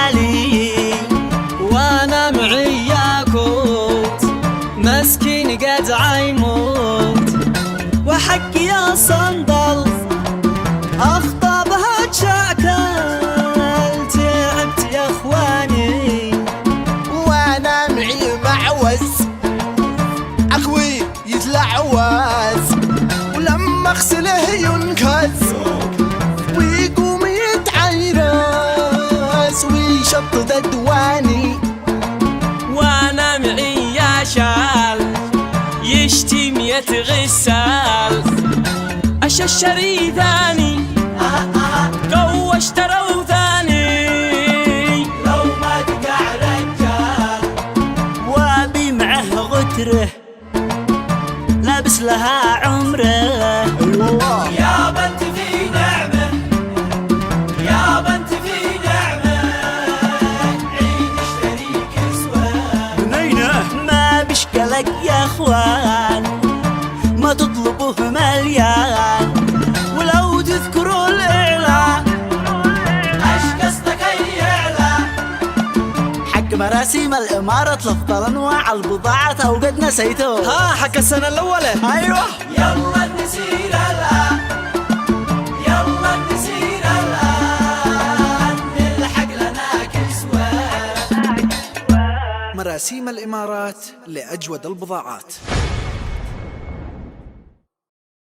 حالي وانا معي ياكوت مسكين قد عيموت وحقي يا صندل اخطبها تشاكل تعبت يا اخواني وانا معي معوز اخوي يتلعوز ولما اغسله ينكز ويقوم يتعيرس ويشطد الدواني وانا معي يا شال يشتم يتغسل الشري ثاني قوة اشتروا ثاني لو ما تقع رجال وابي معه غتره لابس لها عمره والله يا بنت في نعمة يا بنت في نعمة عيد اشتري كسوة بنينه ما بشكلك يا اخوان ما تطلبوه مليان ولو تذكروا الاعلان ايش قصدك اي اعلان حق مراسيم الامارة لافضل انواع البضاعة او قد نسيتوه ها حق السنة الأولى ايوه يلا نسير الان يلا نسير الان نلحق لنا كسوة مراسيم الامارات لاجود البضاعات.